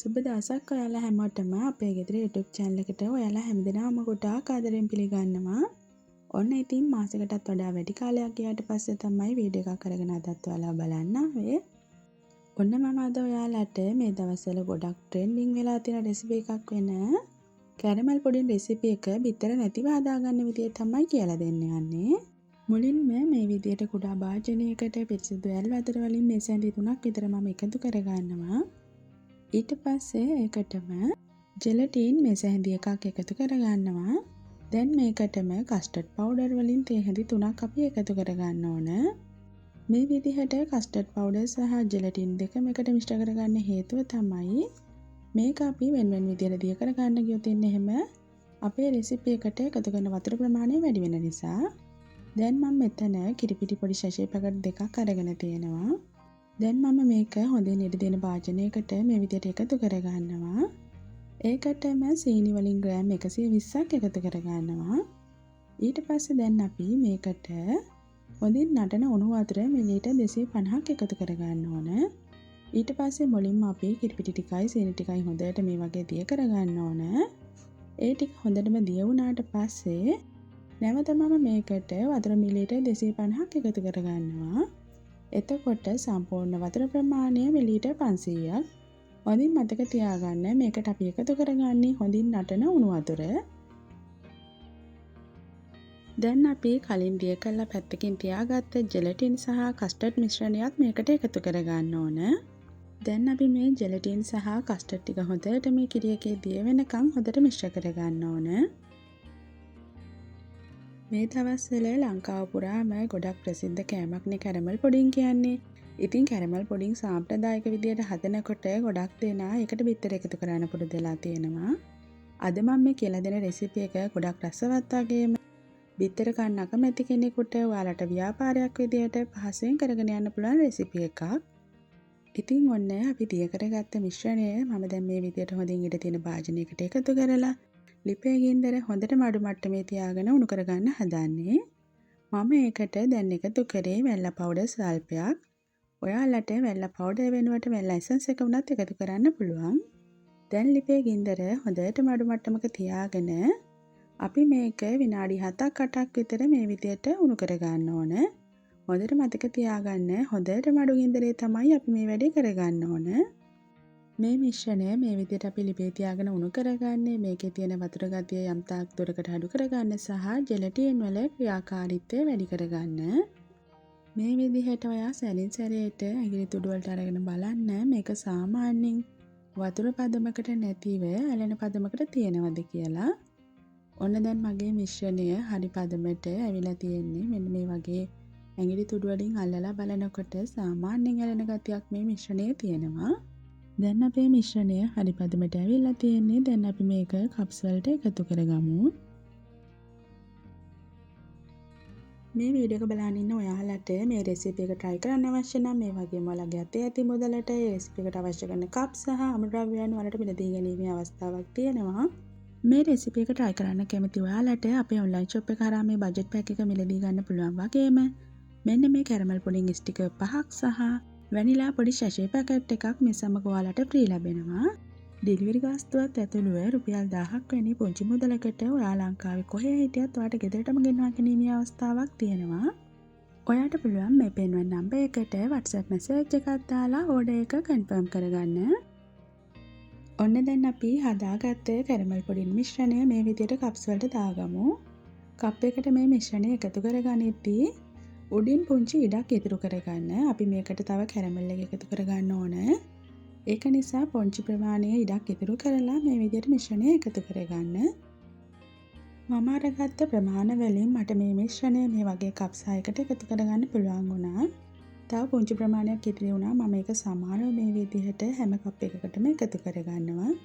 සුබ දවසක් ඔයාලා හැමෝටම අපේ ගෙදර YouTube channel එකට ඔයාලා හැමදෙනාම ගොඩාක් ආදරෙන් පිළිගන්නවා. ඔන්න ඉතින් මාසයකටත් වඩා වැඩි කාලයක් ගියාට පස්සේ තමයි වීඩියෝ එකක් අරගෙන අදත් ඔයාලා බලන්න ආවේ. ඔන්න මම අද ඔයාලට මේ දවස්වල ගොඩක් ට්‍රෙන්ඩින් වෙලා තියෙන රෙසිපි එකක් වෙන කැරමල් පුඩින් රෙසිපි එක බිත්තර නැතිව හදාගන්න විදිය තමයි කියලා දෙන්න යන්නේ. මුලින්ම මේ විදියට කුඩා භාජනයකට පිරිසිදු ඇල් වතුර වලින් මේස ඇඳි 3ක් විතර මම එකතු කරගන්නවා. ඊට පස්සේ ඒකටම ජෙලටින් මේස ඇඳි එකක් එකතු කරගන්නවා. දැන් මේකටම කස්ටර්ඩ් පවුඩර් වලින් තේ හැඳි 3ක් අපි එකතු කරගන්න ඕන. මේ විදිහට කස්ටර්ඩ් පවුඩර් සහ ජෙලටින් දෙකම එකට මිශ්‍ර කරගන්න හේතුව තමයි මේක අපි වෙන වෙන විදිහට දිය කරගන්න ගියොත් එහෙම අපේ රෙසිපි එකට එකතු කරන වතුර ප්‍රමාණය වැඩි වෙන නිසා. දැන් මම මෙතන කිරිපිටි පොඩි ශෂේ පැකට් දෙකක් අරගෙන තියෙනවා. දැන් මම මේක හොඳින් ඉදි දෙන භාජනයකට මේ විදිහට එකතු කරගන්නවා. ඒකටම සීනි වලින් ග්‍රෑම් 120ක් එකතු කරගන්නවා. ඊට පස්සේ දැන් අපි මේකට හොඳින් නටන උණු වතුර මිලිලීටර් 250ක් එකතු කරගන්න ඕන. ඊට පස්සේ මුලින්ම අපි කිරිපිටි ටිකයි සීනි ටිකයි හොඳට මේ වගේ දිය කරගන්න ඕන. ඒ ටික හොඳටම දිය වුණාට පස්සේ නැවත මම මේකට වතුර මිලිලීටර් 250ක් එකතු කරගන්නවා. එතකොට සම්පූර්ණ වතුර ප්‍රමාණය මිලිලීටර් 500ක්. හොඳින් මතක තියාගන්න මේකට අපි එකතු කරගන්නේ හොඳින් නටන උණු වතුර. දැන් අපි කලින් දිය කරලා පැත්තකින් තියාගත්ත ජෙලටින් සහ කස්ටර්ඩ් මිශ්‍රණයත් මේකට එකතු කරගන්න ඕන. දැන් අපි මේ ජෙලටින් සහ කස්ටර්ඩ් ටික හොඳට මේ කිරි එකේ දිය වෙනකන් හොඳට මිශ්‍ර කරගන්න ඕන. මේ දවස්වල ලංකාව පුරාම ගොඩක් ප්‍රසිද්ධ කෑමක්නේ කැරමල් පුඩින් කියන්නේ. ඉතින් කැරමල් පුඩින් සාම්ප්‍රදායික විදියට හදනකොට ගොඩක් දෙනා ඒකට බිත්තර එකතු කරන්න පුරුදු වෙලා තියෙනවා. අද මම මේ කියලා දෙන රෙසිපි එක ගොඩක් රසවත් වගේම බිත්තර කන්න අකමැති කෙනෙකුට ඔයාලට ව්‍යාපාරයක් විදියට පහසුවෙන් කරගෙන යන්න පුළුවන් රෙසිපි එකක්. ඉතින් ඔන්න අපි දිය කරගත්ත මිශ්‍රණය මම දැන් මේ විදියට හොඳින් ඉඩ තියෙන භාජනයකට එකතු කරලා ලිපේ ගින්දර හොඳට මඩු මට්ටමේ තියාගෙන උණු කරගන්න හදන්නේ. මම ඒකට දැන් එකතු කරේ වැල්ල පවුඩර් ස්වල්පයක්. ඔයාලට වැල්ල පවුඩර් වෙනුවට වැල්ල එසන්ස් එක උනත් එකතු කරන්න පුළුවන්. දැන් ලිපේ ගින්දර හොඳට මඩු මට්ටමක තියාගෙන අපි මේක විනාඩි 7ක් 8ක් විතර මේ විදියට උණු කරගන්න ඕන. හොඳට මතක තියාගන්න හොඳට මඩු ගින්දරේ තමයි අපි මේ වැඩේ කරගන්න ඕන. මේ මිශ්‍රණය මේ විදිහට අපි ලිපේ තියාගෙන උණු කරගන්නේ මේකේ තියෙන වතුර ගතිය යම් තාක් දුරකට අඩු කරගන්න සහ ජෙලටින් වල ක්‍රියාකාරීත්වය වැඩි කරගන්න. මේ විදිහට ඔයා සැරින් සැරේට ඇඟිලි තුඩු වලට අරගෙන බලන්න මේක සාමාන්‍යයෙන් වතුර පදමකට නැතිව ඇලෙන පදමකට තියෙනවද කියලා. ඔන්න දැන් මගේ මිශ්‍රණය හරි පදමට ඇවිල්ලා තියෙන්නේ. මෙන්න මේ වගේ ඇඟිලි තුඩු වලින් අල්ලලා බලනකොට සාමාන්‍යයෙන් ඇලෙන ගතියක් මේ මිශ්‍රණයේ තියෙනවා. දැන් අපේ මිශ්‍රණය හරි පදමට ඇවිල්ලා තියෙන්නේ. දැන් අපි මේක කප්ස් වලට එකතු කරගමු. මේ වීඩියෝ එක බලන් ඉන්න ඔයාලට මේ රෙසිපි එක try කරන්න අවශ්‍ය නම් මේ වගේම ඔයාලගේ අතේ ඇති මුදලට මේ රෙසිපි එකට අවශ්‍ය කරන කප් සහ අමුද්‍රව්‍යයන් වලට මිලදී ගැනීමේ අවස්ථාවක් තියෙනවා. මේ රෙසිපි එක try කරන්න කැමති ඔයාලට අපේ online shop එක හරහා මේ budget pack එක මිලදී ගන්න පුළුවන් වගේම මෙන්න මේ කැරමල් පුඩින් ස්ටිකර් 5ක් සහ වැනිලා පොඩි ශෂේ පැකට් එකක් මේ සමග ඔයාලට ෆ්‍රී ලැබෙනවා. ඩෙලිවරි ගාස්තුවත් ඇතුළුව රුපියල් 1000ක් වැනි පුංචි මුදලකට ඔයා ලංකාවේ කොහේ හිටියත් ඔයාට ගෙදරටම ගෙන්වා ගැනීමේ අවස්ථාවක් තියෙනවා. ඔයාට පුළුවන් මේ පෙන්වන නම්බර් එකට WhatsApp message එකක් දාලා order එක confirm කරගන්න. ඔන්න දැන් අපි හදාගත්ත කැරමල් පුඩින් මිශ්‍රණය මේ විදිහට කප්ස් වලට දාගමු. කප් එකට මේ මිශ්‍රණය එකතු කරගනිද්දී උඩින් පුංචි ඉඩක් ඉතුරු කරගන්න. අපි මේකට තව කැරමල් එක එකතු කරගන්න ඕන. ඒක නිසා පුංචි ප්‍රමාණයේ ඉඩක් ඉතුරු කරලා මේ විදිහට මිශ්‍රණය එකතු කරගන්න. මම අරගත්ත ප්‍රමාණ වලින් මට මේ මිශ්‍රණය මේ වගේ කප් 6කට එකතු කරගන්න පුළුවන් වුණා. තව පුංචි ප්‍රමාණයක් ඉතිරි වුණා. මම ඒක සමානව මේ විදිහට හැම කප් එකකටම එකතු කරගන්නවා.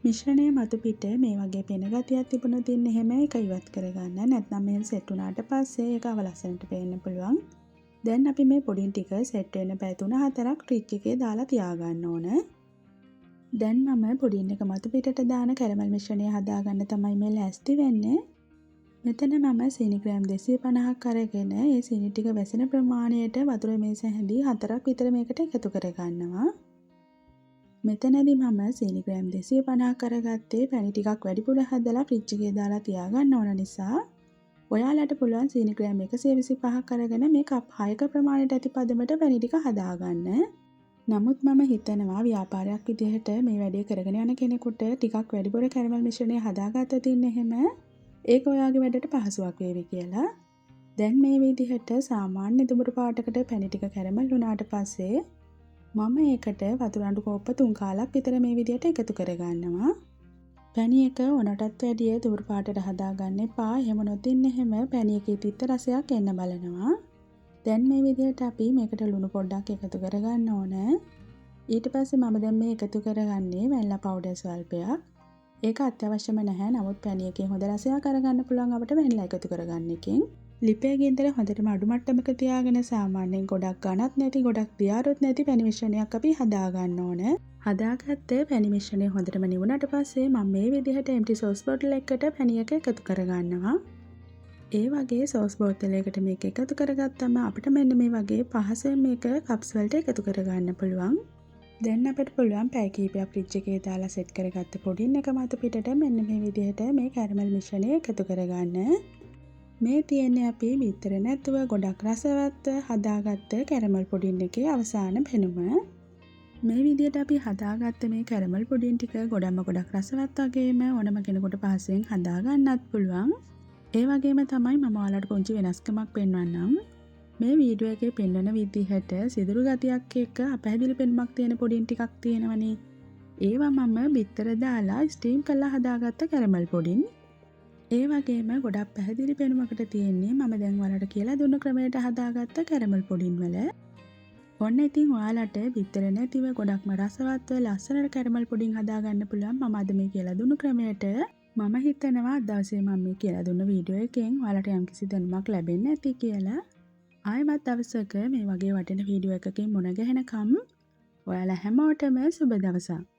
මිශ්‍රණය මතු පිට මේ වගේ පෙන ගතියක් තිබුණොත් ඉන්න එහෙම ඒක ඉවත් කරගන්න. නැත්නම් මේ සෙට් වුණාට පස්සේ ඒක අවලස්සනට පේන්න පුළුවන්. දැන් අපි මේ පුඩින් ටික සෙට් වෙන්න පැය 3-4ක් ෆ්‍රිජ් එකේ දාලා තියාගන්න ඕන. දැන් මම පුඩින් එක මතු පිටට දාන කැරමල් මිශ්‍රණය හදාගන්න තමයි මේ ලෑස්ති වෙන්නේ. මෙතන මම සීනි ග්‍රෑම් 250ක් අරගෙන ඒ සීනි ටික වැසෙන ප්‍රමාණයට වතුර මේස හැඳි 4ක් විතර මේකට එකතු කරගන්නවා. මෙතනදී මම සීනි ග්‍රෑම් 250ක් කරගත්තේ පැණි ටිකක් වැඩිපුර හදලා ෆ්‍රිජ් එකේ දාලා තියාගන්න ඕන නිසා. ඔයාලට පුළුවන් සීනි ග්‍රෑම් 125ක් අරගෙන මේ කප් 6ක ප්‍රමාණයට ඇති පදමට පැණි ටික හදාගන්න. නමුත් මම හිතනවා ව්‍යාපාරයක් විදිහට මේ වැඩේ කරගෙන යන කෙනෙකුට ටිකක් වැඩිපුර කැරමල් මිශ්‍රණය හදාගත්තොත් එහෙම ඒක ඔයාගේ වැඩට පහසුවක් වේවි කියලා. දැන් මේ විදිහට සාමාන්‍ය දුඹුරු පාටකට පැණි ටික කැරමල් වුණාට පස්සේ මම ඒකට වතුර අඬු කෝප්ප 3 කාලක් විතර මේ විදිහට එකතු කරගන්නවා. පැණි එක ඕනටත් වැඩිය දුඹුරු පාටට හදාගන්න එපා. එහෙම නොතින් එහෙම පැණි එකේ තිත්ත රසයක් එන්න බලනවා. දැන් මේ විදිහට අපි මේකට ලුණු පොඩ්ඩක් එකතු කරගන්න ඕන. ඊට පස්සේ මම දැන් මේ එකතු කරගන්නේ වැනිලා පවුඩර් ස්වල්පයක්. ඒක අත්‍යවශ්‍යම නැහැ. නමුත් පැණි එකේ හොඳ රසයක් අරගන්න පුළුවන් අපිට වැනිලා එකතු කරගන්න එකෙන්. ලිපේ ගින්දර හොඳටම අඩු මට්ටමක තියාගෙන සාමාන්‍යයෙන් ගොඩක් ඝනත් නැති ගොඩක් දියාරුත් නැති පැණි මිශ්‍රණයක් අපි හදා ගන්න ඕන. හදාගත්ත පැණි මිශ්‍රණය හොඳටම නිවුණාට පස්සේ මම මේ විදිහට එම්ටි සෝස් බෝටල් එකකට පැණි එක එකතු කරගන්නවා. ඒ වගේ සෝස් බෝතලයකට මේක එකතු කරගත්තම අපිට මෙන්න මේ වගේ පහසෙන් මේක කප්ස් වලට එකතු කරගන්න පුළුවන්. දැන් අපිට පුළුවන් පැය කිහිපයක් ෆ්‍රිජ් එකේ දාලා සෙට් කරගත්ත පුඩින් එක මත පිටට මෙන්න මේ විදිහට මේ කැරමල් මිශ්‍රණය එකතු කරගන්න. මේ තියෙන්නේ අපි බිත්තර නැතුව ගොඩක් රසවත් හදාගත්ත කැරමල් පුඩින් එකේ අවසාන පෙනුම. මේ විදිහට අපි හදාගත්ත මේ කැරමල් පුඩින් ටික ගොඩක් රසවත් වගේම ඕනම කෙනෙකුට පහසුවෙන් හදා ගන්නත් පුළුවන්. ඒ වගේම තමයි මම ඔයාලට පුංචි වෙනස්කමක් පෙන්වන්නම්. මේ වීඩියෝ එකේ පෙන්වන විදිහට සිදුරු ගතියක් එක්ක අපැහැදිලි පෙනුමක් තියෙන පුඩින් ටිකක් තියෙනවනේ. ඒවා මම බිත්තර දාලා ස්ටීම් කරලා හදාගත්ත කැරමල් පුඩින්. ඒ වගේම ගොඩක් පැහැදිලි පෙනුමකට තියෙන්නේ මම දැන් ඔයාලට කියලා දුන්න ක්‍රමයට හදාගත්ත කැරමල් පුඩින් වල. ඔන්න ඉතින් ඔයාලට බිත්තර නැතිව ගොඩක්ම රසවත්ව ලස්සනට කැරමල් පුඩින් හදාගන්න පුළුවන් මම අද මේ කියලා දුන්න ක්‍රමයට. මම හිතනවා අද දවසේ මම මේ කියලා දුන්න වීඩියෝ එකෙන් ඔයාලට යම්කිසි දැනුමක් ලැබෙන්න ඇති කියලා. ආයෙමත් දවසක මේ වගේ වටින වීඩියෝ එකකින් මුණ ගැහෙනකම් ඔයාලා හැමෝටම සුබ දවසක්.